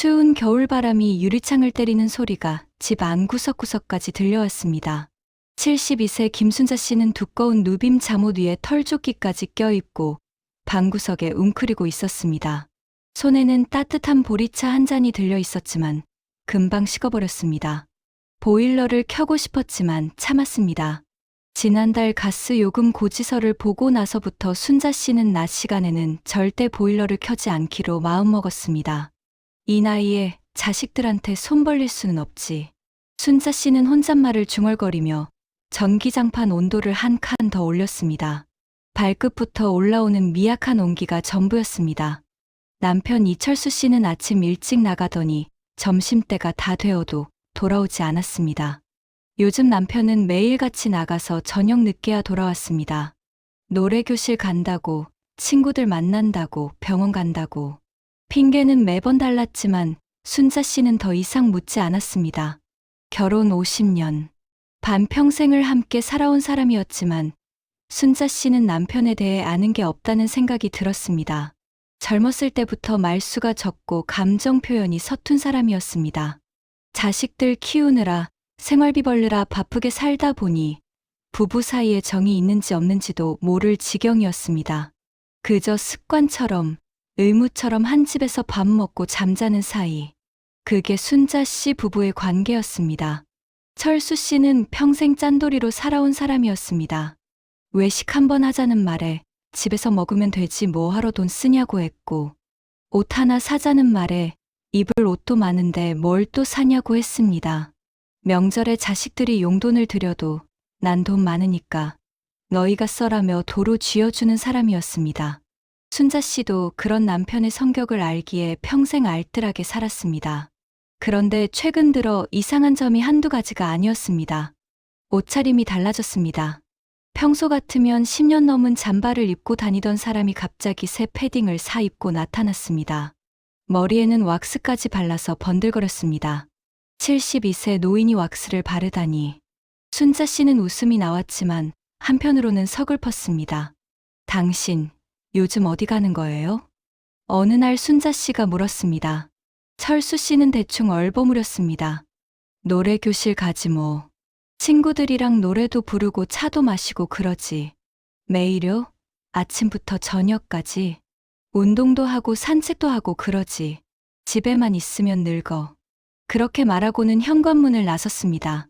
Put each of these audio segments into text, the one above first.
추운 겨울바람이 유리창을 때리는 소리가 집 안 구석구석까지 들려왔습니다. 72세 김순자 씨는 두꺼운 누빔 잠옷 위에 털조끼까지 껴입고 방구석에 웅크리고 있었습니다. 손에는 따뜻한 보리차 한 잔이 들려 있었지만 금방 식어버렸습니다. 보일러를 켜고 싶었지만 참았습니다. 지난달 가스 요금 고지서를 보고 나서부터 순자 씨는 낮 시간에는 절대 보일러를 켜지 않기로 마음먹었습니다. 이 나이에 자식들한테 손 벌릴 수는 없지. 순자 씨는 혼잣말을 중얼거리며 전기장판 온도를 한 칸 더 올렸습니다. 발끝부터 올라오는 미약한 온기가 전부였습니다. 남편 이철수 씨는 아침 일찍 나가더니 점심때가 다 되어도 돌아오지 않았습니다. 요즘 남편은 매일같이 나가서 저녁 늦게야 돌아왔습니다. 노래교실 간다고, 친구들 만난다고, 병원 간다고. 핑계는 매번 달랐지만 순자 씨는 더 이상 묻지 않았습니다. 결혼 50년, 반평생을 함께 살아온 사람이었지만 순자 씨는 남편에 대해 아는 게 없다는 생각이 들었습니다. 젊었을 때부터 말수가 적고 감정 표현이 서툰 사람이었습니다. 자식들 키우느라 생활비 벌느라 바쁘게 살다 보니 부부 사이에 정이 있는지 없는지도 모를 지경이었습니다. 그저 습관처럼 의무처럼 한 집에서 밥 먹고 잠자는 사이. 그게 순자 씨 부부의 관계였습니다. 철수 씨는 평생 짠돌이로 살아온 사람이었습니다. 외식 한번 하자는 말에 집에서 먹으면 되지 뭐하러 돈 쓰냐고 했고, 옷 하나 사자는 말에 입을 옷도 많은데 뭘 또 사냐고 했습니다. 명절에 자식들이 용돈을 드려도 난 돈 많으니까 너희가 써라며 도로 쥐어주는 사람이었습니다. 순자 씨도 그런 남편의 성격을 알기에 평생 알뜰하게 살았습니다. 그런데 최근 들어 이상한 점이 한두 가지가 아니었습니다. 옷차림이 달라졌습니다. 평소 같으면 10년 넘은 잠바를 입고 다니던 사람이 갑자기 새 패딩을 사 입고 나타났습니다. 머리에는 왁스까지 발라서 번들거렸습니다. 72세 노인이 왁스를 바르다니. 순자 씨는 웃음이 나왔지만 한편으로는 서글펐습니다. 당신, 요즘 어디 가는 거예요? 어느 날 순자 씨가 물었습니다. 철수 씨는 대충 얼버무렸습니다. 노래교실 가지 뭐. 친구들이랑 노래도 부르고 차도 마시고 그러지. 매일요? 아침부터 저녁까지. 운동도 하고 산책도 하고 그러지. 집에만 있으면 늙어. 그렇게 말하고는 현관문을 나섰습니다.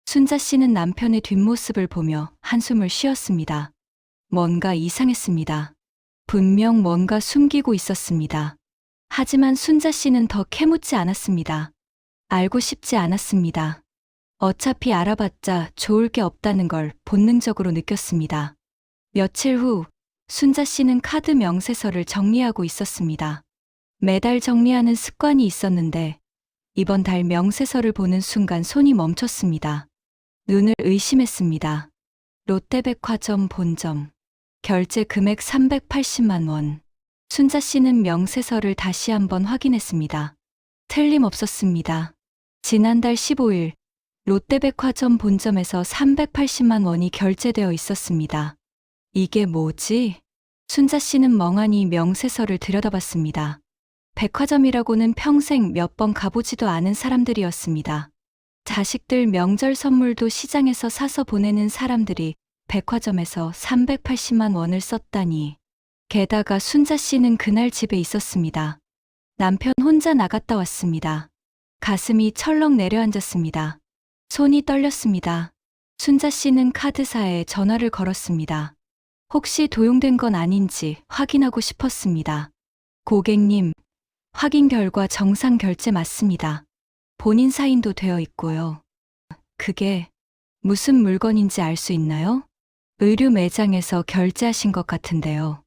순자 씨는 남편의 뒷모습을 보며 한숨을 쉬었습니다. 뭔가 이상했습니다. 분명 뭔가 숨기고 있었습니다. 하지만 순자 씨는 더 캐묻지 않았습니다. 알고 싶지 않았습니다. 어차피 알아봤자 좋을 게 없다는 걸 본능적으로 느꼈습니다. 며칠 후 순자 씨는 카드 명세서를 정리하고 있었습니다. 매달 정리하는 습관이 있었는데 이번 달 명세서를 보는 순간 손이 멈췄습니다. 눈을 의심했습니다. 롯데백화점 본점. 결제 금액 380만 원. 순자 씨는 명세서를 다시 한번 확인했습니다. 틀림없었습니다. 지난달 15일 롯데백화점 본점에서 380만 원이 결제되어 있었습니다. 이게 뭐지? 순자 씨는 멍하니 명세서를 들여다봤습니다. 백화점이라고는 평생 몇 번 가보지도 않은 사람들이었습니다. 자식들 명절 선물도 시장에서 사서 보내는 사람들이 백화점에서 380만 원을 썼다니. 게다가 순자 씨는 그날 집에 있었습니다. 남편 혼자 나갔다 왔습니다. 가슴이 철렁 내려앉았습니다. 손이 떨렸습니다. 순자 씨는 카드사에 전화를 걸었습니다. 혹시 도용된 건 아닌지 확인하고 싶었습니다. 고객님, 확인 결과 정상 결제 맞습니다. 본인 사인도 되어 있고요. 그게 무슨 물건인지 알 수 있나요? 의류 매장에서 결제하신 것 같은데요.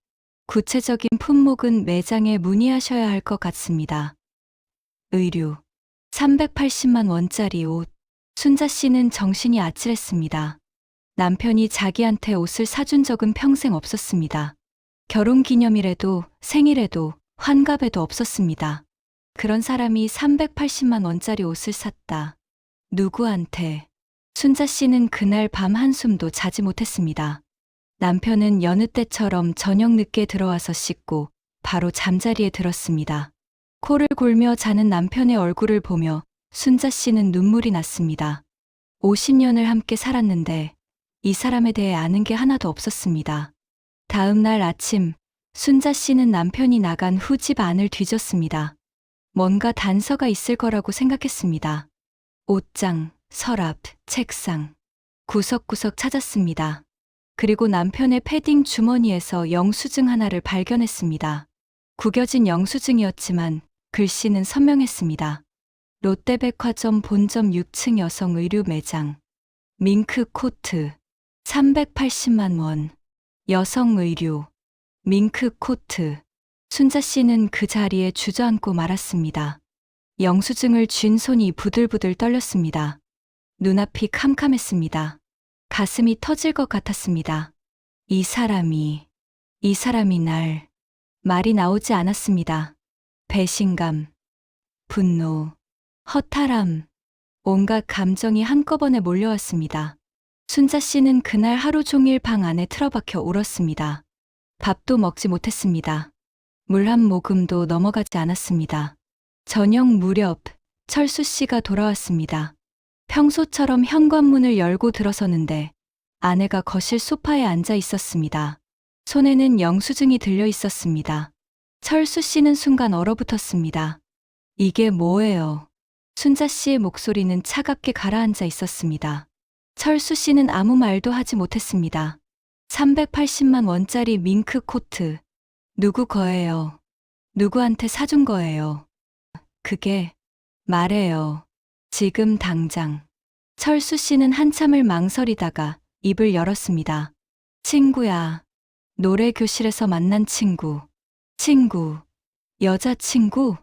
구체적인 품목은 매장에 문의하셔야 할 것 같습니다. 의류. 380만 원짜리 옷. 순자 씨는 정신이 아찔했습니다. 남편이 자기한테 옷을 사준 적은 평생 없었습니다. 결혼 기념일에도 생일에도 환갑에도 없었습니다. 그런 사람이 380만 원짜리 옷을 샀다. 누구한테? 순자 씨는 그날 밤 한숨도 자지 못했습니다. 남편은 여느 때처럼 저녁 늦게 들어와서 씻고 바로 잠자리에 들었습니다. 코를 골며 자는 남편의 얼굴을 보며 순자 씨는 눈물이 났습니다. 50년을 함께 살았는데 이 사람에 대해 아는 게 하나도 없었습니다. 다음 날 아침, 순자 씨는 남편이 나간 후 집 안을 뒤졌습니다. 뭔가 단서가 있을 거라고 생각했습니다. 옷장, 서랍, 책상, 구석구석 찾았습니다. 그리고 남편의 패딩 주머니에서 영수증 하나를 발견했습니다. 구겨진 영수증이었지만 글씨는 선명했습니다. 롯데백화점 본점 6층 여성 의류 매장. 밍크 코트. 380만 원. 여성 의류. 밍크 코트. 순자 씨는 그 자리에 주저앉고 말았습니다. 영수증을 쥔 손이 부들부들 떨렸습니다. 눈앞이 캄캄했습니다. 가슴이 터질 것 같았습니다. 이 사람이 말이 나오지 않았습니다. 배신감, 분노, 허탈함, 온갖 감정이 한꺼번에 몰려왔습니다. 순자 씨는 그날 하루 종일 방 안에 틀어박혀 울었습니다. 밥도 먹지 못했습니다. 물 한 모금도 넘어가지 않았습니다. 저녁 무렵 철수 씨가 돌아왔습니다. 평소처럼 현관문을 열고 들어서는데 아내가 거실 소파에 앉아 있었습니다. 손에는 영수증이 들려 있었습니다. 철수 씨는 순간 얼어붙었습니다. 이게 뭐예요? 순자 씨의 목소리는 차갑게 가라앉아 있었습니다. 철수 씨는 아무 말도 하지 못했습니다. 380만 원짜리 밍크 코트. 누구 거예요? 누구한테 사준 거예요? 그게 말해요. 지금 당장. 철수 씨는 한참을 망설이다가 입을 열었습니다. 친구야. 노래 교실에서 만난 친구. 여자친구?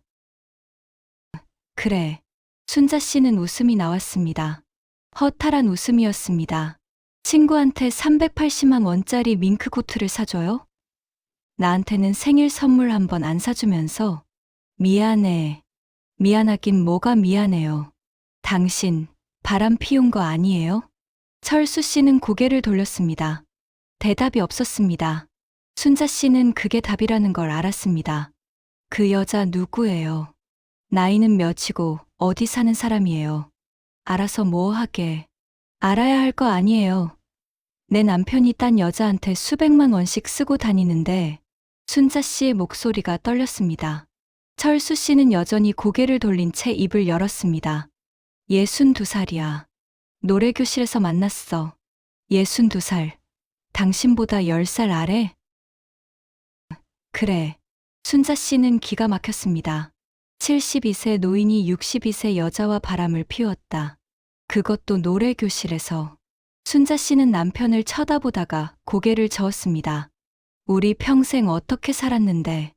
그래. 순자 씨는 웃음이 나왔습니다. 허탈한 웃음이었습니다. 친구한테 380만 원짜리 밍크 코트를 사줘요? 나한테는 생일 선물 한 번 안 사주면서 미안해. 미안하긴 뭐가 미안해요. 당신 바람 피운 거 아니에요? 철수 씨는 고개를 돌렸습니다. 대답이 없었습니다. 순자 씨는 그게 답이라는 걸 알았습니다. 그 여자 누구예요? 나이는 몇이고 어디 사는 사람이에요? 알아서 뭐 하게. 알아야 할 거 아니에요. 내 남편이 딴 여자한테 수백만 원씩 쓰고 다니는데. 순자 씨의 목소리가 떨렸습니다. 철수 씨는 여전히 고개를 돌린 채 입을 열었습니다. 62살이야. 노래교실에서 만났어. 62살. 당신보다 10살 아래? 그래. 순자 씨는 기가 막혔습니다. 72세 노인이 62세 여자와 바람을 피웠다. 그것도 노래교실에서. 순자 씨는 남편을 쳐다보다가 고개를 저었습니다. 우리 평생 어떻게 살았는데.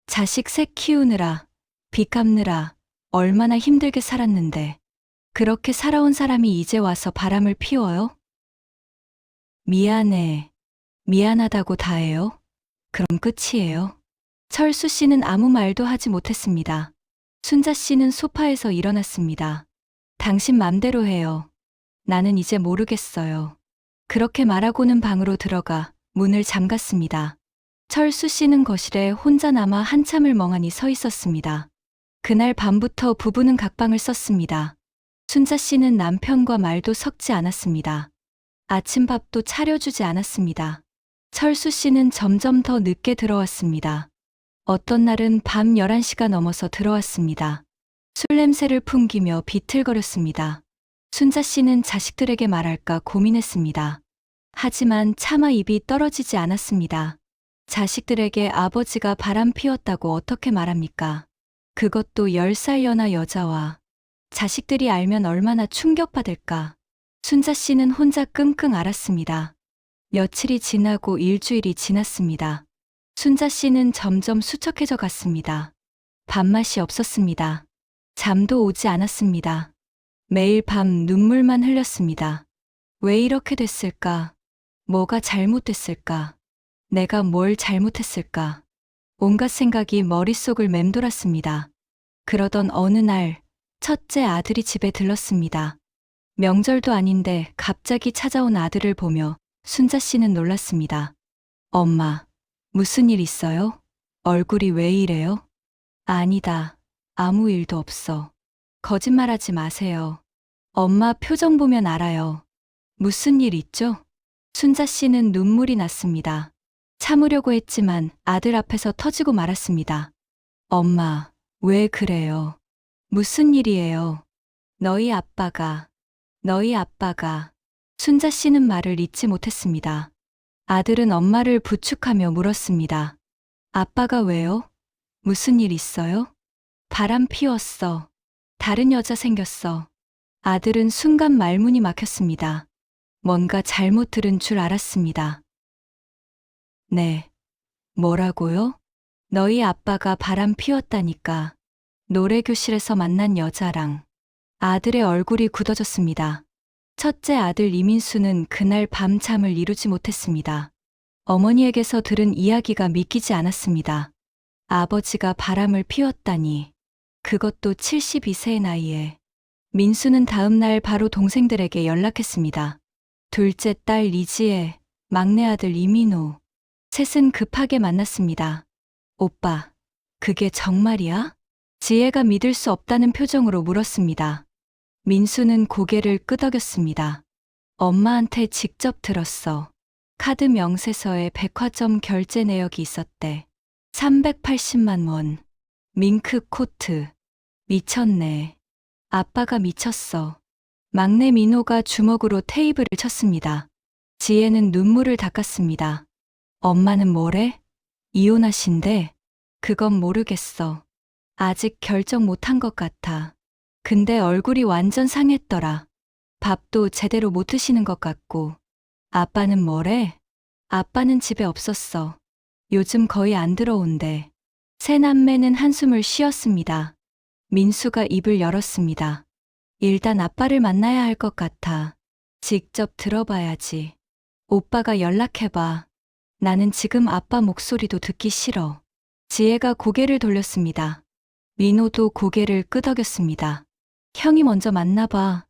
자식 셋 키우느라, 빚 갚느라 얼마나 힘들게 살았는데 그렇게 살아온 사람이 이제 와서 바람을 피워요? 미안해. 미안하다고 다 해요? 그럼 끝이에요? 철수 씨는 아무 말도 하지 못했습니다. 순자 씨는 소파에서 일어났습니다. 당신 맘대로 해요. 나는 이제 모르겠어요. 그렇게 말하고는 방으로 들어가 문을 잠갔습니다. 철수 씨는 거실에 혼자 남아 한참을 멍하니 서 있었습니다. 그날 밤부터 부부는 각방을 썼습니다. 순자 씨는 남편과 말도 섞지 않았습니다. 아침밥도 차려주지 않았습니다. 철수 씨는 점점 더 늦게 들어왔습니다. 어떤 날은 밤 11시가 넘어서 들어왔습니다. 술 냄새를 풍기며 비틀거렸습니다. 순자 씨는 자식들에게 말할까 고민했습니다. 하지만 차마 입이 떨어지지 않았습니다. 자식들에게 아버지가 바람 피웠다고 어떻게 말합니까? 그것도 10살 연하 여자와. 자식들이 알면 얼마나 충격받을까. 순자 씨는 혼자 끙끙 앓았습니다. 며칠이 지나고 일주일이 지났습니다. 순자 씨는 점점 수척해져 갔습니다. 밥맛이 없었습니다. 잠도 오지 않았습니다. 매일 밤 눈물만 흘렸습니다. 왜 이렇게 됐을까? 뭐가 잘못됐을까? 내가 뭘 잘못했을까? 온갖 생각이 머릿속을 맴돌았습니다. 그러던 어느 날, 첫째 아들이 집에 들렀습니다. 명절도 아닌데 갑자기 찾아온 아들을 보며 순자 씨는 놀랐습니다. 엄마, 무슨 일 있어요? 얼굴이 왜 이래요? 아니다. 아무 일도 없어. 거짓말하지 마세요. 엄마 표정 보면 알아요. 무슨 일 있죠? 순자 씨는 눈물이 났습니다. 참으려고 했지만 아들 앞에서 터지고 말았습니다. 엄마, 왜 그래요? 무슨 일이에요? 너희 아빠가. 순자 씨는 말을 잇지 못했습니다. 아들은 엄마를 부축하며 물었습니다. 아빠가 왜요? 무슨 일 있어요? 바람 피웠어. 다른 여자 생겼어. 아들은 순간 말문이 막혔습니다. 뭔가 잘못 들은 줄 알았습니다. 네. 뭐라고요? 너희 아빠가 바람 피웠다니까. 노래교실에서 만난 여자랑. 아들의 얼굴이 굳어졌습니다. 첫째 아들 이민수는 그날 밤 잠을 이루지 못했습니다. 어머니에게서 들은 이야기가 믿기지 않았습니다. 아버지가 바람을 피웠다니. 그것도 72세의 나이에. 민수는 다음 날 바로 동생들에게 연락했습니다. 둘째 딸 리지혜, 막내 아들 이민호. 셋은 급하게 만났습니다. 오빠, 그게 정말이야? 지혜가 믿을 수 없다는 표정으로 물었습니다. 민수는 고개를 끄덕였습니다. 엄마한테 직접 들었어. 카드 명세서에 백화점 결제 내역이 있었대. 380만 원. 밍크 코트. 미쳤네. 아빠가 미쳤어. 막내 민호가 주먹으로 테이블을 쳤습니다. 지혜는 눈물을 닦았습니다. 엄마는 뭐래? 이혼하신대? 그건 모르겠어. 아직 결정 못한 것 같아. 근데 얼굴이 완전 상했더라. 밥도 제대로 못 드시는 것 같고. 아빠는 뭐래? 아빠는 집에 없었어. 요즘 거의 안 들어온대. 새 남매는 한숨을 쉬었습니다. 민수가 입을 열었습니다. 일단 아빠를 만나야 할 것 같아. 직접 들어봐야지. 오빠가 연락해봐. 나는 지금 아빠 목소리도 듣기 싫어. 지혜가 고개를 돌렸습니다. 민호도 고개를 끄덕였습니다. 형이 먼저 만나봐.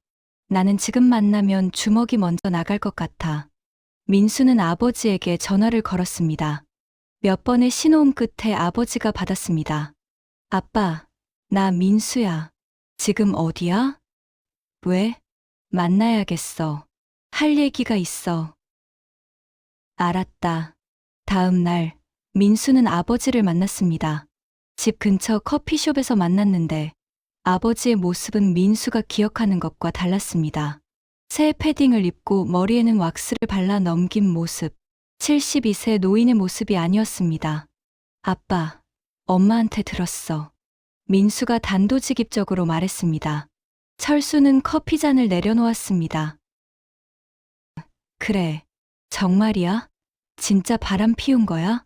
나는 지금 만나면 주먹이 먼저 나갈 것 같아. 민수는 아버지에게 전화를 걸었습니다. 몇 번의 신호음 끝에 아버지가 받았습니다. 아빠, 나 민수야. 지금 어디야? 왜? 만나야겠어. 할 얘기가 있어. 알았다. 다음 날, 민수는 아버지를 만났습니다. 집 근처 커피숍에서 만났는데 아버지의 모습은 민수가 기억하는 것과 달랐습니다. 새 패딩을 입고 머리에는 왁스를 발라 넘긴 모습, 72세 노인의 모습이 아니었습니다. 아빠, 엄마한테 들었어. 민수가 단도직입적으로 말했습니다. 철수는 커피잔을 내려놓았습니다. 그래, 정말이야? 진짜 바람 피운 거야?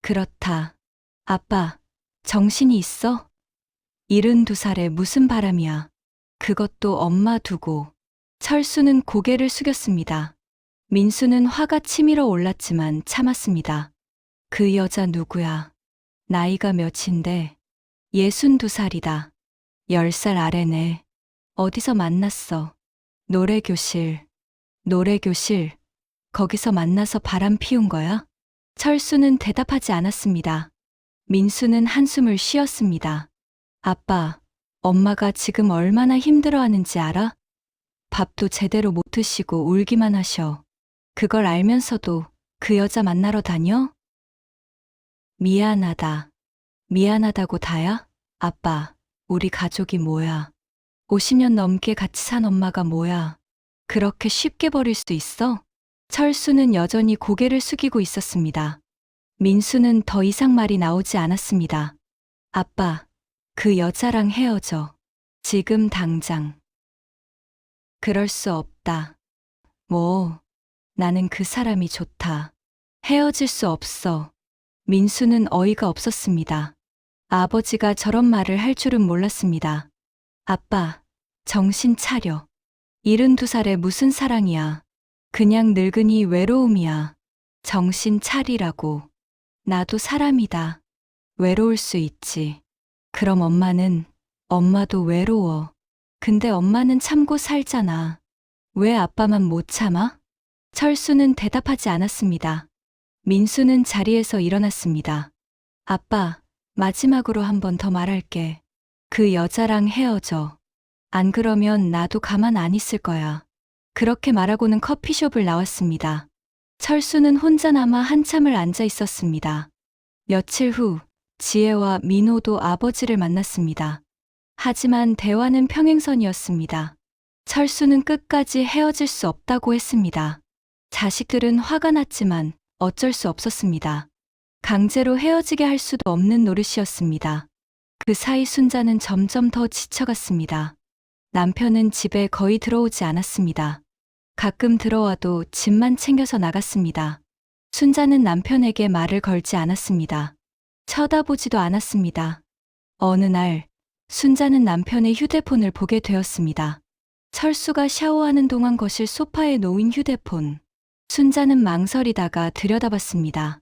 그렇다. 아빠, 정신이 있어? 72살에 무슨 바람이야. 그것도 엄마 두고. 철수는 고개를 숙였습니다. 민수는 화가 치밀어 올랐지만 참았습니다. 그 여자 누구야? 나이가 몇인데? 62살이다. 10살 아래네. 어디서 만났어? 노래교실. 거기서 만나서 바람 피운 거야? 철수는 대답하지 않았습니다. 민수는 한숨을 쉬었습니다. 아빠, 엄마가 지금 얼마나 힘들어하는지 알아? 밥도 제대로 못 드시고 울기만 하셔. 그걸 알면서도 그 여자 만나러 다녀? 미안하다. 미안하다고 다야? 아빠, 우리 가족이 뭐야? 50년 넘게 같이 산 엄마가 뭐야? 그렇게 쉽게 버릴 수 있어? 철수는 여전히 고개를 숙이고 있었습니다. 민수는 더 이상 말이 나오지 않았습니다. 아빠, 그 여자랑 헤어져. 지금 당장. 그럴 수 없다. 뭐, 나는 그 사람이 좋다. 헤어질 수 없어. 민수는 어이가 없었습니다. 아버지가 저런 말을 할 줄은 몰랐습니다. 아빠, 정신 차려. 72살에 무슨 사랑이야. 그냥 늙은이 외로움이야. 정신 차리라고. 나도 사람이다. 외로울 수 있지. 그럼 엄마도 외로워. 근데 엄마는 참고 살잖아. 왜 아빠만 못 참아? 철수는 대답하지 않았습니다. 민수는 자리에서 일어났습니다. 아빠, 마지막으로 한 번 더 말할게. 그 여자랑 헤어져. 안 그러면 나도 가만 안 있을 거야. 그렇게 말하고는 커피숍을 나왔습니다. 철수는 혼자 남아 한참을 앉아 있었습니다. 며칠 후 지혜와 민호도 아버지를 만났습니다. 하지만 대화는 평행선이었습니다. 철수는 끝까지 헤어질 수 없다고 했습니다. 자식들은 화가 났지만 어쩔 수 없었습니다. 강제로 헤어지게 할 수도 없는 노릇이었습니다. 그 사이 순자는 점점 더 지쳐갔습니다. 남편은 집에 거의 들어오지 않았습니다. 가끔 들어와도 집만 챙겨서 나갔습니다. 순자는 남편에게 말을 걸지 않았습니다. 쳐다보지도 않았습니다. 어느 날 순자는 남편의 휴대폰을 보게 되었습니다. 철수가 샤워하는 동안 거실 소파에 놓인 휴대폰. 순자는 망설이다가 들여다봤습니다.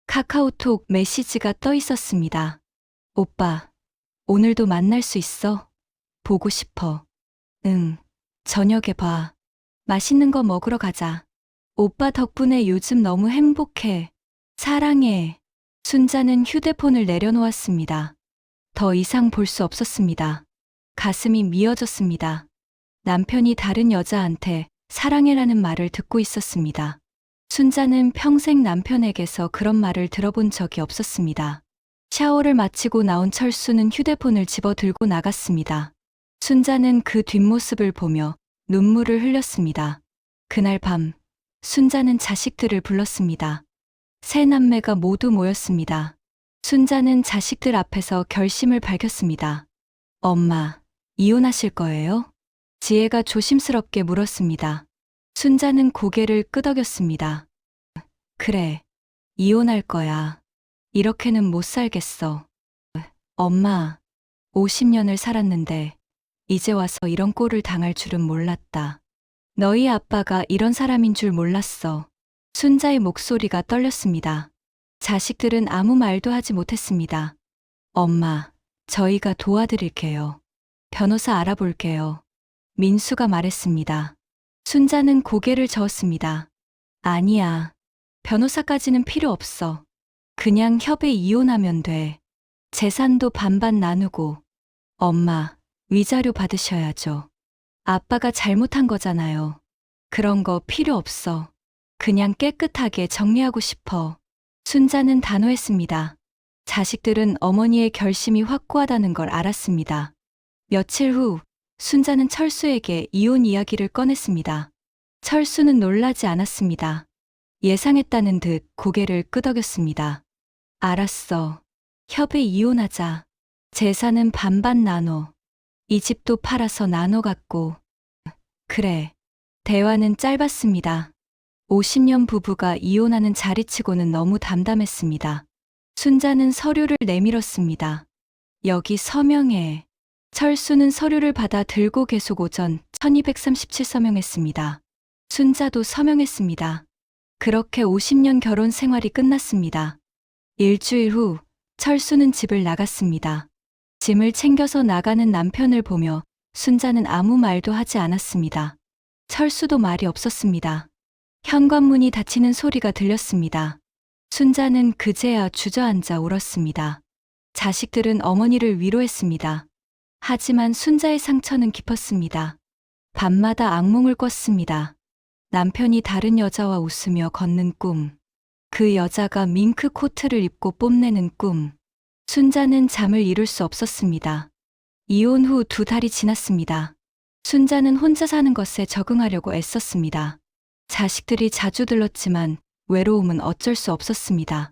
카카오톡 메시지가 떠 있었습니다. 오빠, 오늘도 만날 수 있어? 보고 싶어. 응, 저녁에 봐. 맛있는 거 먹으러 가자. 오빠 덕분에 요즘 너무 행복해. 사랑해. 순자는 휴대폰을 내려놓았습니다. 더 이상 볼 수 없었습니다. 가슴이 미어졌습니다. 남편이 다른 여자한테 사랑해라는 말을 듣고 있었습니다. 순자는 평생 남편에게서 그런 말을 들어본 적이 없었습니다. 샤워를 마치고 나온 철수는 휴대폰을 집어 들고 나갔습니다. 순자는 그 뒷모습을 보며 눈물을 흘렸습니다. 그날 밤, 순자는 자식들을 불렀습니다. 세 남매가 모두 모였습니다. 순자는 자식들 앞에서 결심을 밝혔습니다. 엄마, 이혼하실 거예요? 지혜가 조심스럽게 물었습니다. 순자는 고개를 끄덕였습니다. 그래, 이혼할 거야. 이렇게는 못 살겠어. 엄마, 50년을 살았는데 이제 와서 이런 꼴을 당할 줄은 몰랐다. 너희 아빠가 이런 사람인 줄 몰랐어. 순자의 목소리가 떨렸습니다. 자식들은 아무 말도 하지 못했습니다. 엄마, 저희가 도와드릴게요. 변호사 알아볼게요. 민수가 말했습니다. 순자는 고개를 저었습니다. 아니야. 변호사까지는 필요 없어. 그냥 협의 이혼하면 돼. 재산도 반반 나누고. 엄마, 위자료 받으셔야죠. 아빠가 잘못한 거잖아요. 그런 거 필요 없어. 그냥 깨끗하게 정리하고 싶어. 순자는 단호했습니다. 자식들은 어머니의 결심이 확고하다는 걸 알았습니다. 며칠 후 순자는 철수에게 이혼 이야기를 꺼냈습니다. 철수는 놀라지 않았습니다. 예상했다는 듯 고개를 끄덕였습니다. 알았어. 협의 이혼하자. 재산은 반반 나눠. 이 집도 팔아서 나눠 갖고. 그래. 대화는 짧았습니다. 50년 부부가 이혼하는 자리치고는 너무 담담했습니다. 순자는 서류를 내밀었습니다. 여기 서명해. 철수는 서류를 받아 들고 계속 오전 1237 서명했습니다. 순자도 서명했습니다. 그렇게 50년 결혼 생활이 끝났습니다. 일주일 후 철수는 집을 나갔습니다. 짐을 챙겨서 나가는 남편을 보며 순자는 아무 말도 하지 않았습니다. 철수도 말이 없었습니다. 현관문이 닫히는 소리가 들렸습니다. 순자는 그제야 주저앉아 울었습니다. 자식들은 어머니를 위로했습니다. 하지만 순자의 상처는 깊었습니다. 밤마다 악몽을 꿨습니다. 남편이 다른 여자와 웃으며 걷는 꿈. 그 여자가 밍크 코트를 입고 뽐내는 꿈. 순자는 잠을 이룰 수 없었습니다. 이혼 후 2달이 지났습니다. 순자는 혼자 사는 것에 적응하려고 애썼습니다. 자식들이 자주 들렀지만 외로움은 어쩔 수 없었습니다.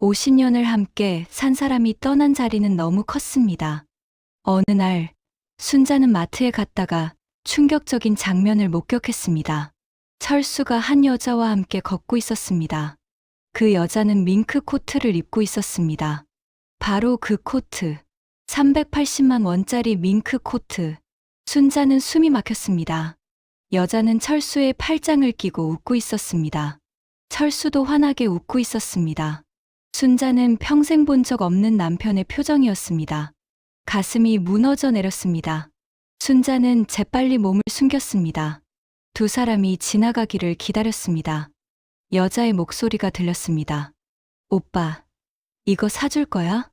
50년을 함께 산 사람이 떠난 자리는 너무 컸습니다. 어느 날 순자는 마트에 갔다가 충격적인 장면을 목격했습니다. 철수가 한 여자와 함께 걷고 있었습니다. 그 여자는 밍크 코트를 입고 있었습니다. 바로 그 코트. 380만 원짜리 밍크 코트. 순자는 숨이 막혔습니다. 여자는 철수의 팔짱을 끼고 웃고 있었습니다. 철수도 환하게 웃고 있었습니다. 순자는 평생 본 적 없는 남편의 표정이었습니다. 가슴이 무너져 내렸습니다. 순자는 재빨리 몸을 숨겼습니다. 두 사람이 지나가기를 기다렸습니다. 여자의 목소리가 들렸습니다. 오빠, 이거 사줄 거야?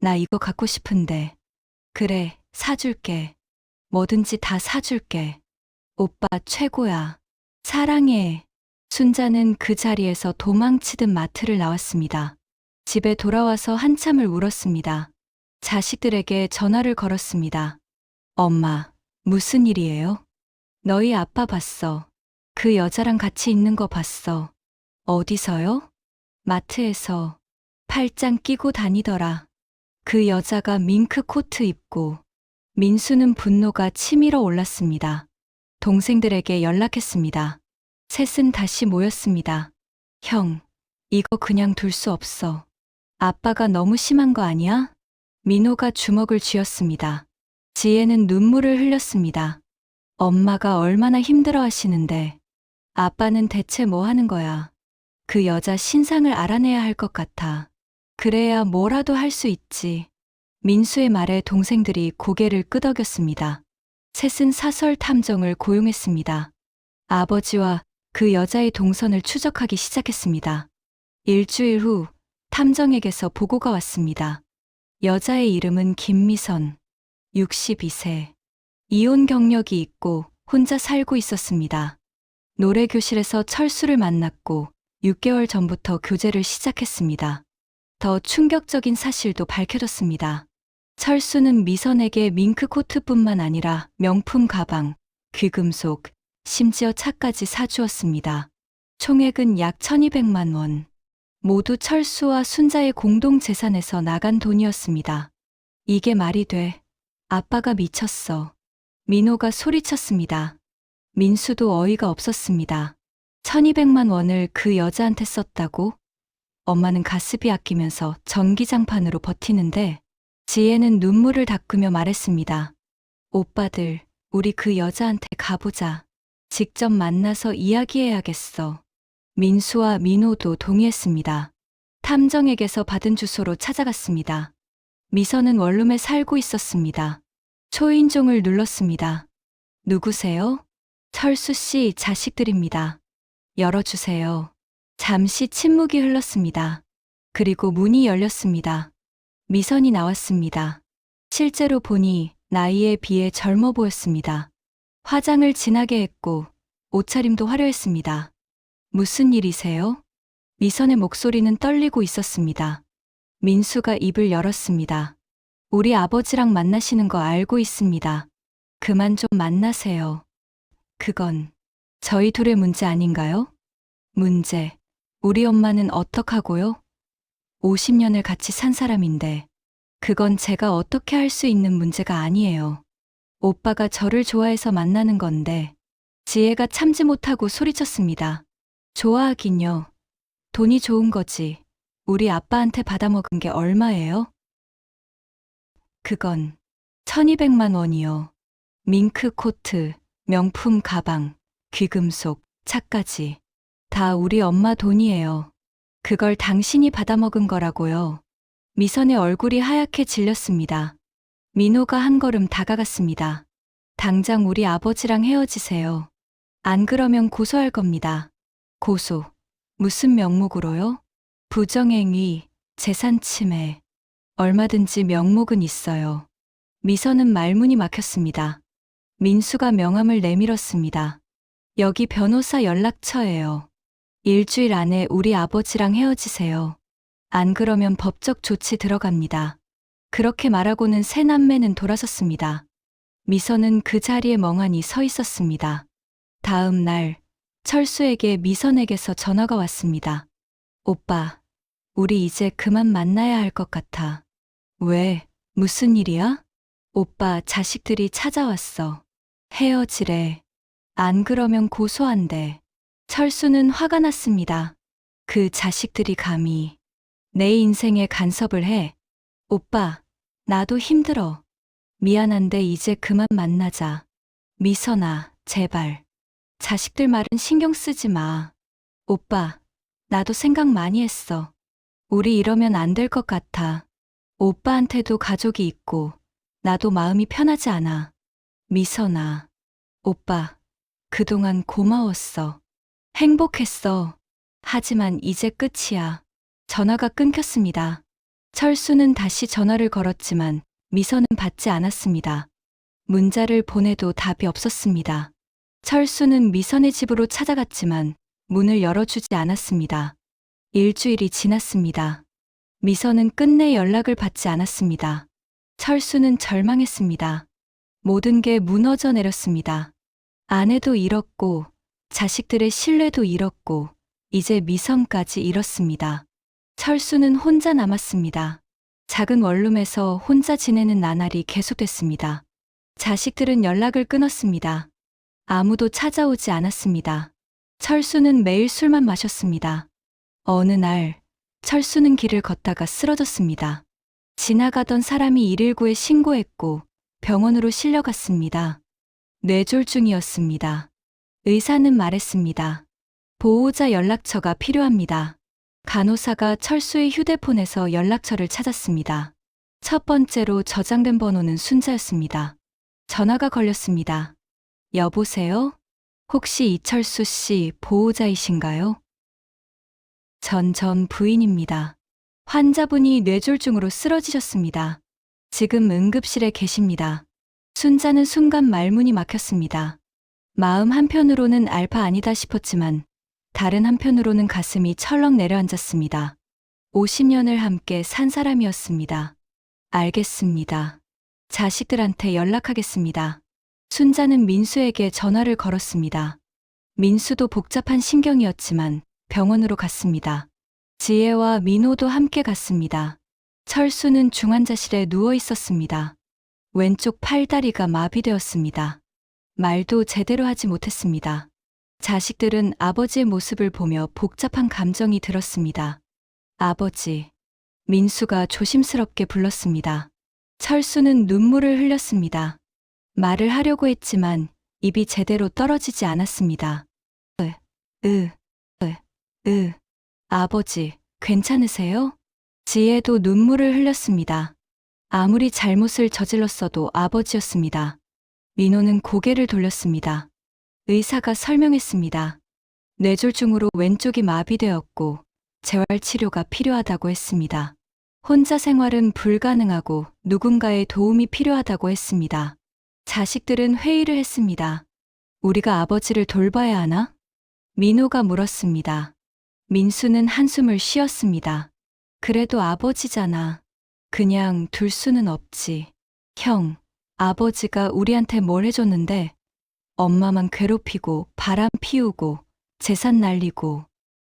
나 이거 갖고 싶은데. 그래, 사줄게. 뭐든지 다 사줄게. 오빠 최고야. 사랑해. 순자는 그 자리에서 도망치듯 마트를 나왔습니다. 집에 돌아와서 한참을 울었습니다. 자식들에게 전화를 걸었습니다. 엄마, 무슨 일이에요? 너희 아빠 봤어. 그 여자랑 같이 있는 거 봤어. 어디서요? 마트에서. 팔짱 끼고 다니더라. 그 여자가 밍크 코트 입고. 민수는 분노가 치밀어 올랐습니다. 동생들에게 연락했습니다. 셋은 다시 모였습니다. 형, 이거 그냥 둘 수 없어. 아빠가 너무 심한 거 아니야? 민호가 주먹을 쥐었습니다. 지혜는 눈물을 흘렸습니다. 엄마가 얼마나 힘들어 하시는데 아빠는 대체 뭐 하는 거야? 그 여자 신상을 알아내야 할 것 같아. 그래야 뭐라도 할 수 있지. 민수의 말에 동생들이 고개를 끄덕였습니다. 셋은 사설 탐정을 고용했습니다. 아버지와 그 여자의 동선을 추적하기 시작했습니다. 일주일 후 탐정에게서 보고가 왔습니다. 여자의 이름은 김미선, 62세. 이혼 경력이 있고 혼자 살고 있었습니다. 노래교실에서 철수를 만났고 6개월 전부터 교제를 시작했습니다. 더 충격적인 사실도 밝혀졌습니다. 철수는 미선에게 밍크 코트뿐만 아니라 명품 가방, 귀금속, 심지어 차까지 사주었습니다. 총액은 약 1200만 원. 모두 철수와 순자의 공동 재산에서 나간 돈이었습니다. 이게 말이 돼. 아빠가 미쳤어. 민호가 소리쳤습니다. 민수도 어이가 없었습니다. 1200만 원을 그 여자한테 썼다고? 엄마는 가스비 아끼면서 전기장판으로 버티는데 지혜는 눈물을 닦으며 말했습니다. 오빠들, 우리 그 여자한테 가보자. 직접 만나서 이야기해야겠어. 민수와 민호도 동의했습니다. 탐정에게서 받은 주소로 찾아갔습니다. 미선은 원룸에 살고 있었습니다. 초인종을 눌렀습니다. 누구세요? 철수 씨 자식들입니다. 열어주세요. 잠시 침묵이 흘렀습니다. 그리고 문이 열렸습니다. 미선이 나왔습니다. 실제로 보니 나이에 비해 젊어 보였습니다. 화장을 진하게 했고 옷차림도 화려했습니다. 무슨 일이세요? 미선의 목소리는 떨리고 있었습니다. 민수가 입을 열었습니다. 우리 아버지랑 만나시는 거 알고 있습니다. 그만 좀 만나세요. 그건 저희 둘의 문제 아닌가요? 문제. 우리 엄마는 어떡하고요? 50년을 같이 산 사람인데 그건 제가 어떻게 할 수 있는 문제가 아니에요. 오빠가 저를 좋아해서 만나는 건데 지혜가 참지 못하고 소리쳤습니다. 좋아하긴요. 돈이 좋은 거지. 우리 아빠한테 받아먹은 게 얼마예요? 그건 1200만 원이요. 밍크 코트, 명품 가방, 귀금속, 차까지. 다 우리 엄마 돈이에요. 그걸 당신이 받아먹은 거라고요. 미선의 얼굴이 하얗게 질렸습니다. 민호가 한 걸음 다가갔습니다. 당장 우리 아버지랑 헤어지세요. 안 그러면 고소할 겁니다. 고소. 무슨 명목으로요? 부정행위, 재산 침해. 얼마든지 명목은 있어요. 미선은 말문이 막혔습니다. 민수가 명함을 내밀었습니다. 여기 변호사 연락처예요. 일주일 안에 우리 아버지랑 헤어지세요. 안 그러면 법적 조치 들어갑니다. 그렇게 말하고는 세 남매는 돌아섰습니다. 미선은 그 자리에 멍하니 서 있었습니다. 다음 날 철수에게 미선에게서 전화가 왔습니다. 오빠, 우리 이제 그만 만나야 할 것 같아. 왜? 무슨 일이야? 오빠, 자식들이 찾아왔어. 헤어지래. 안 그러면 고소한대. 철수는 화가 났습니다. 그 자식들이 감히 내 인생에 간섭을 해. 오빠, 나도 힘들어. 미안한데 이제 그만 만나자. 미선아, 제발. 자식들 말은 신경 쓰지 마. 오빠, 나도 생각 많이 했어. 우리 이러면 안 될 것 같아. 오빠한테도 가족이 있고, 나도 마음이 편하지 않아. 미선아, 오빠, 그동안 고마웠어. 행복했어. 하지만 이제 끝이야. 전화가 끊겼습니다. 철수는 다시 전화를 걸었지만 미선은 받지 않았습니다. 문자를 보내도 답이 없었습니다. 철수는 미선의 집으로 찾아갔지만 문을 열어주지 않았습니다. 일주일이 지났습니다. 미선은 끝내 연락을 받지 않았습니다. 철수는 절망했습니다. 모든 게 무너져 내렸습니다. 아내도 잃었고, 자식들의 신뢰도 잃었고, 이제 미선까지 잃었습니다. 철수는 혼자 남았습니다. 작은 원룸에서 혼자 지내는 나날이 계속됐습니다. 자식들은 연락을 끊었습니다. 아무도 찾아오지 않았습니다. 철수는 매일 술만 마셨습니다. 어느 날, 철수는 길을 걷다가 쓰러졌습니다. 지나가던 사람이 119에 신고했고 병원으로 실려갔습니다. 뇌졸중이었습니다. 의사는 말했습니다. 보호자 연락처가 필요합니다. 간호사가 철수의 휴대폰에서 연락처를 찾았습니다. 첫 번째로 저장된 번호는 순자였습니다. 전화가 걸렸습니다. 여보세요? 혹시 이철수 씨 보호자이신가요? 전 부인입니다. 환자분이 뇌졸중으로 쓰러지셨습니다. 지금 응급실에 계십니다. 순자는 순간 말문이 막혔습니다. 마음 한편으로는 알바 아니다 싶었지만 다른 한편으로는 가슴이 철렁 내려앉았습니다. 50년을 함께 산 사람이었습니다. 알겠습니다. 자식들한테 연락하겠습니다. 순자는 민수에게 전화를 걸었습니다. 민수도 복잡한 심경이었지만 병원으로 갔습니다. 지혜와 민호도 함께 갔습니다. 철수는 중환자실에 누워 있었습니다. 왼쪽 팔다리가 마비되었습니다. 말도 제대로 하지 못했습니다. 자식들은 아버지의 모습을 보며 복잡한 감정이 들었습니다. 아버지. 민수가 조심스럽게 불렀습니다. 철수는 눈물을 흘렸습니다. 말을 하려고 했지만 입이 제대로 떨어지지 않았습니다. 아버지, 괜찮으세요? 지혜도 눈물을 흘렸습니다. 아무리 잘못을 저질렀어도 아버지였습니다. 민호는 고개를 돌렸습니다. 의사가 설명했습니다. 뇌졸중으로 왼쪽이 마비되었고 재활치료가 필요하다고 했습니다. 혼자 생활은 불가능하고 누군가의 도움이 필요하다고 했습니다. 자식들은 회의를 했습니다. 우리가 아버지를 돌봐야 하나? 민호가 물었습니다. 민수는 한숨을 쉬었습니다. 그래도 아버지잖아. 그냥 둘 수는 없지. 형, 아버지가 우리한테 뭘 해줬는데 엄마만 괴롭히고 바람 피우고 재산 날리고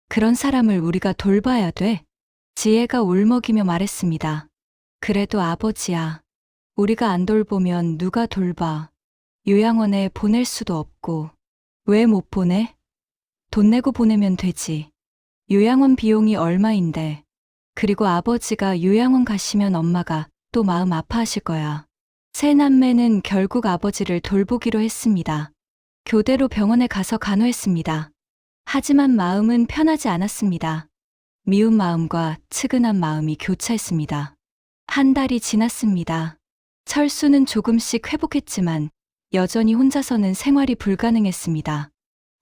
그런 사람을 우리가 돌봐야 돼? 지혜가 울먹이며 말했습니다. 그래도 아버지야. 우리가 안 돌보면 누가 돌봐. 요양원에 보낼 수도 없고. 왜 못 보내? 돈 내고 보내면 되지. 요양원 비용이 얼마인데. 그리고 아버지가 요양원 가시면 엄마가 또 마음 아파하실 거야. 세 남매는 결국 아버지를 돌보기로 했습니다. 교대로 병원에 가서 간호했습니다. 하지만 마음은 편하지 않았습니다. 미운 마음과 측은한 마음이 교차했습니다. 한 달이 지났습니다. 철수는 조금씩 회복했지만 여전히 혼자서는 생활이 불가능했습니다.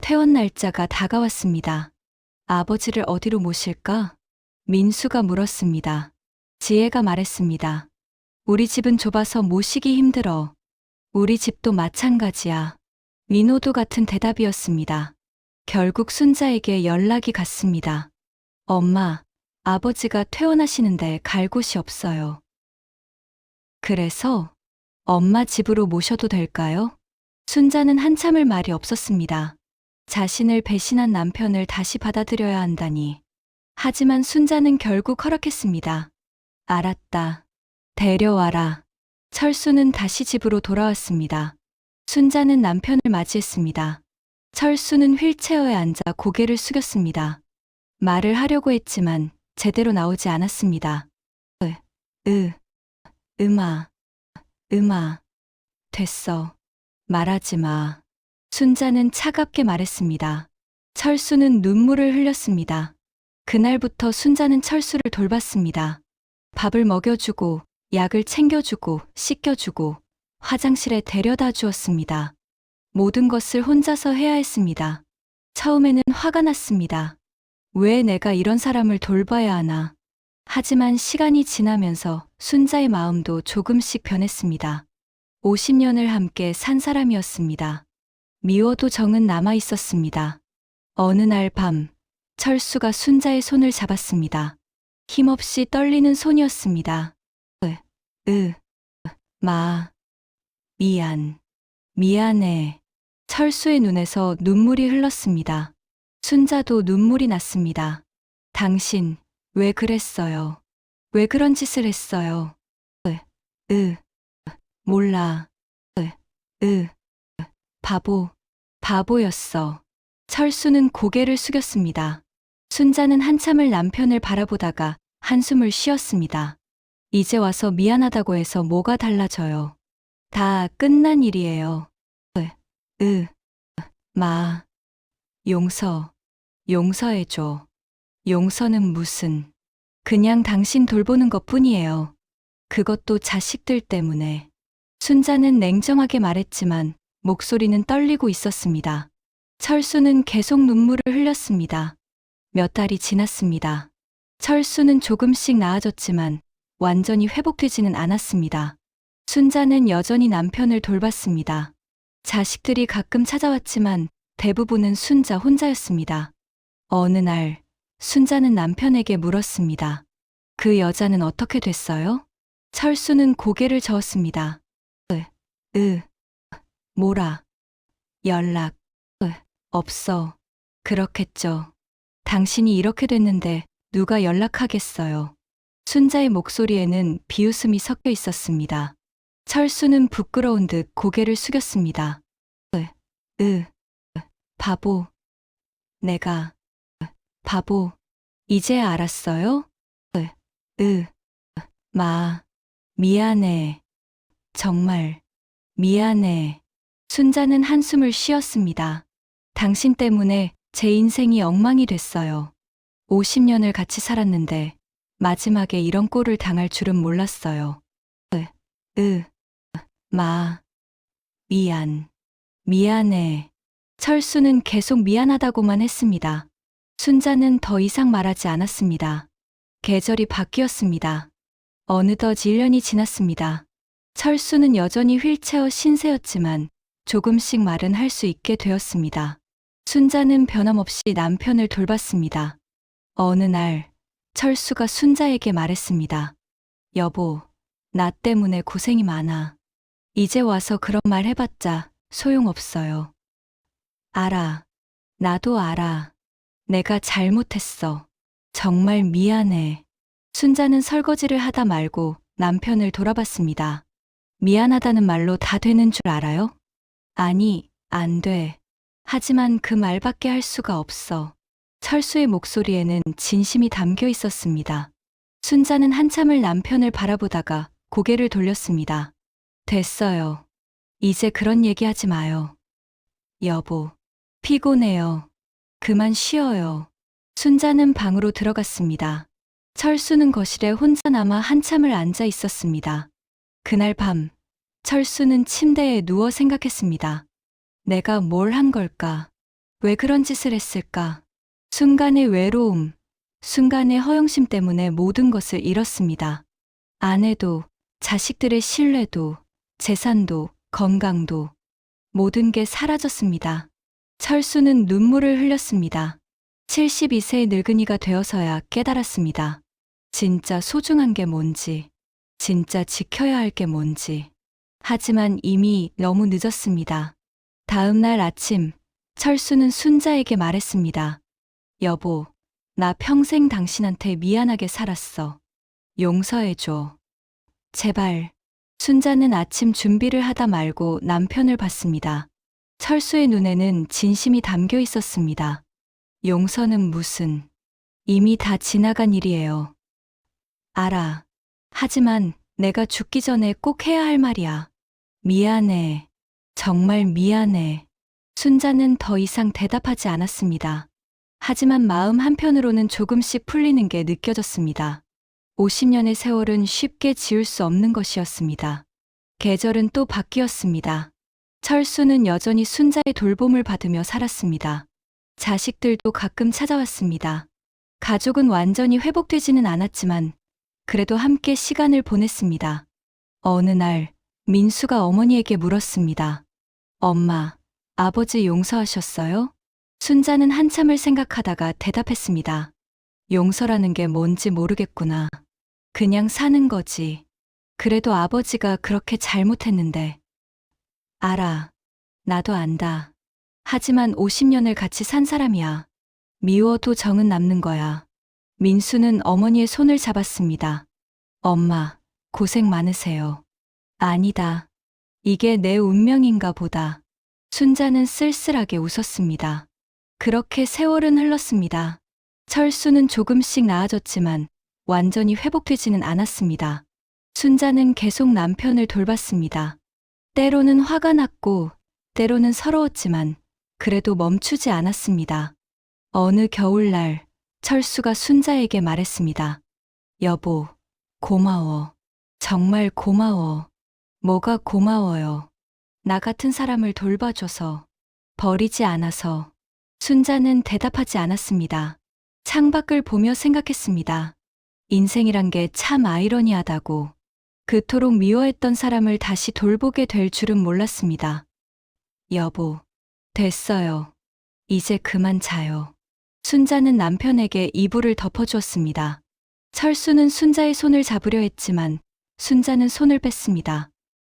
퇴원 날짜가 다가왔습니다. 아버지를 어디로 모실까? 민수가 물었습니다. 지혜가 말했습니다. 우리 집은 좁아서 모시기 힘들어. 우리 집도 마찬가지야. 민호도 같은 대답이었습니다. 결국 순자에게 연락이 갔습니다. 엄마, 아버지가 퇴원하시는데 갈 곳이 없어요. 그래서 엄마 집으로 모셔도 될까요? 순자는 한참을 말이 없었습니다. 자신을 배신한 남편을 다시 받아들여야 한다니. 하지만 순자는 결국 허락했습니다. 알았다. 데려와라. 철수는 다시 집으로 돌아왔습니다. 순자는 남편을 맞이했습니다. 철수는 휠체어에 앉아 고개를 숙였습니다. 말을 하려고 했지만 제대로 나오지 않았습니다. 음아. 됐어. 말하지 마. 순자는 차갑게 말했습니다. 철수는 눈물을 흘렸습니다. 그날부터 순자는 철수를 돌봤습니다. 밥을 먹여주고, 약을 챙겨주고, 씻겨주고, 화장실에 데려다 주었습니다. 모든 것을 혼자서 해야 했습니다. 처음에는 화가 났습니다. 왜 내가 이런 사람을 돌봐야 하나? 하지만 시간이 지나면서 순자의 마음도 조금씩 변했습니다. 50년을 함께 산 사람이었습니다. 미워도 정은 남아 있었습니다. 어느 날 밤, 철수가 순자의 손을 잡았습니다. 힘없이 떨리는 손이었습니다. 으, 마, 미안해. 철수의 눈에서 눈물이 흘렀습니다. 순자도 눈물이 났습니다. 당신, 왜 그랬어요? 왜 그런 짓을 했어요? 몰라. 으, 으, 바보였어. 철수는 고개를 숙였습니다. 순자는 한참을 남편을 바라보다가 한숨을 쉬었습니다. 이제 와서 미안하다고 해서 뭐가 달라져요? 다 끝난 일이에요. 으, 마, 용서해줘. 용서는 무슨, 그냥 당신 돌보는 것 뿐이에요. 그것도 자식들 때문에. 순자는 냉정하게 말했지만 목소리는 떨리고 있었습니다. 철수는 계속 눈물을 흘렸습니다. 몇 달이 지났습니다. 철수는 조금씩 나아졌지만 완전히 회복되지는 않았습니다. 순자는 여전히 남편을 돌봤습니다. 자식들이 가끔 찾아왔지만 대부분은 순자 혼자였습니다. 어느 날 순자는 남편에게 물었습니다. 그 여자는 어떻게 됐어요? 철수는 고개를 저었습니다. 뭐라? 연락, 없어. 그렇겠죠. 당신이 이렇게 됐는데 누가 연락하겠어요. 순자의 목소리에는 비웃음이 섞여 있었습니다. 철수는 부끄러운 듯 고개를 숙였습니다. 바보. 내가, 바보. 이제 알았어요? 미안해. 정말, 미안해. 순자는 한숨을 쉬었습니다. 당신 때문에 제 인생이 엉망이 됐어요. 50년을 같이 살았는데 마지막에 이런 꼴을 당할 줄은 몰랐어요. 미안해. 철수는 계속 미안하다고만 했습니다. 순자는 더 이상 말하지 않았습니다. 계절이 바뀌었습니다. 어느덧 1년이 지났습니다. 철수는 여전히 휠체어 신세였지만 조금씩 말은 할 수 있게 되었습니다. 순자는 변함없이 남편을 돌봤습니다. 어느 날 철수가 순자에게 말했습니다. 여보, 나 때문에 고생이 많아. 이제 와서 그런 말 해봤자 소용없어요. 알아. 나도 알아. 내가 잘못했어. 정말 미안해. 순자는 설거지를 하다 말고 남편을 돌아봤습니다. 미안하다는 말로 다 되는 줄 알아요? 아니, 안 돼. 하지만 그 말밖에 할 수가 없어. 철수의 목소리에는 진심이 담겨 있었습니다. 순자는 한참을 남편을 바라보다가 고개를 돌렸습니다. 됐어요. 이제 그런 얘기하지 마요. 여보, 피곤해요. 그만 쉬어요. 순자는 방으로 들어갔습니다. 철수는 거실에 혼자 남아 한참을 앉아 있었습니다. 그날 밤, 철수는 침대에 누워 생각했습니다. 내가 뭘 한 걸까? 왜 그런 짓을 했을까? 순간의 외로움, 순간의 허영심 때문에 모든 것을 잃었습니다. 아내도, 자식들의 신뢰도, 재산도, 건강도, 모든 게 사라졌습니다. 철수는 눈물을 흘렸습니다. 72세의 늙은이가 되어서야 깨달았습니다. 진짜 소중한 게 뭔지, 진짜 지켜야 할 게 뭔지. 하지만 이미 너무 늦었습니다. 다음 날 아침, 철수는 순자에게 말했습니다. 여보, 나 평생 당신한테 미안하게 살았어. 용서해줘. 제발. 순자는 아침 준비를 하다 말고 남편을 봤습니다. 철수의 눈에는 진심이 담겨 있었습니다. 용서는 무슨, 이미 다 지나간 일이에요. 알아. 하지만 내가 죽기 전에 꼭 해야 할 말이야. 미안해. 정말 미안해. 순자는 더 이상 대답하지 않았습니다. 하지만 마음 한편으로는 조금씩 풀리는 게 느껴졌습니다. 50년의 세월은 쉽게 지울 수 없는 것이었습니다. 계절은 또 바뀌었습니다. 철수는 여전히 순자의 돌봄을 받으며 살았습니다. 자식들도 가끔 찾아왔습니다. 가족은 완전히 회복되지는 않았지만 그래도 함께 시간을 보냈습니다. 어느 날 민수가 어머니에게 물었습니다. 엄마, 아버지 용서하셨어요? 순자는 한참을 생각하다가 대답했습니다. 용서라는 게 뭔지 모르겠구나. 그냥 사는 거지. 그래도 아버지가 그렇게 잘못했는데. 알아. 나도 안다. 하지만 50년을 같이 산 사람이야. 미워도 정은 남는 거야. 민수는 어머니의 손을 잡았습니다. 엄마, 고생 많으세요. 아니다. 이게 내 운명인가 보다. 순자는 쓸쓸하게 웃었습니다. 그렇게 세월은 흘렀습니다. 철수는 조금씩 나아졌지만 완전히 회복되지는 않았습니다. 순자는 계속 남편을 돌봤습니다. 때로는 화가 났고 때로는 서러웠지만 그래도 멈추지 않았습니다. 어느 겨울날 철수가 순자에게 말했습니다. 여보, 고마워. 정말 고마워. 뭐가 고마워요. 나 같은 사람을 돌봐줘서, 버리지 않아서. 순자는 대답하지 않았습니다. 창밖을 보며 생각했습니다. 인생이란 게 참 아이러니하다고. 그토록 미워했던 사람을 다시 돌보게 될 줄은 몰랐습니다. 여보, 됐어요. 이제 그만 자요. 순자는 남편에게 이불을 덮어주었습니다. 철수는 순자의 손을 잡으려 했지만 순자는 손을 뺐습니다.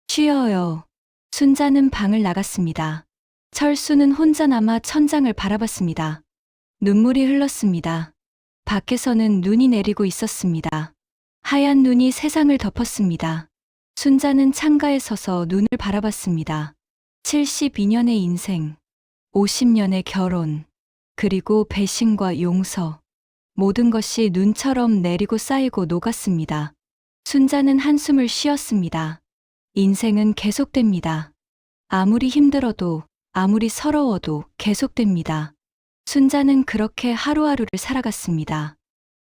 쉬어요. 순자는 방을 나갔습니다. 철수는 혼자 남아 천장을 바라봤습니다. 눈물이 흘렀습니다. 밖에서는 눈이 내리고 있었습니다. 하얀 눈이 세상을 덮었습니다. 순자는 창가에 서서 눈을 바라봤습니다. 72년의 인생, 50년의 결혼, 그리고 배신과 용서. 모든 것이 눈처럼 내리고 쌓이고 녹았습니다. 순자는 한숨을 쉬었습니다. 인생은 계속됩니다. 아무리 힘들어도, 아무리 서러워도 계속됩니다. 순자는 그렇게 하루하루를 살아갔습니다.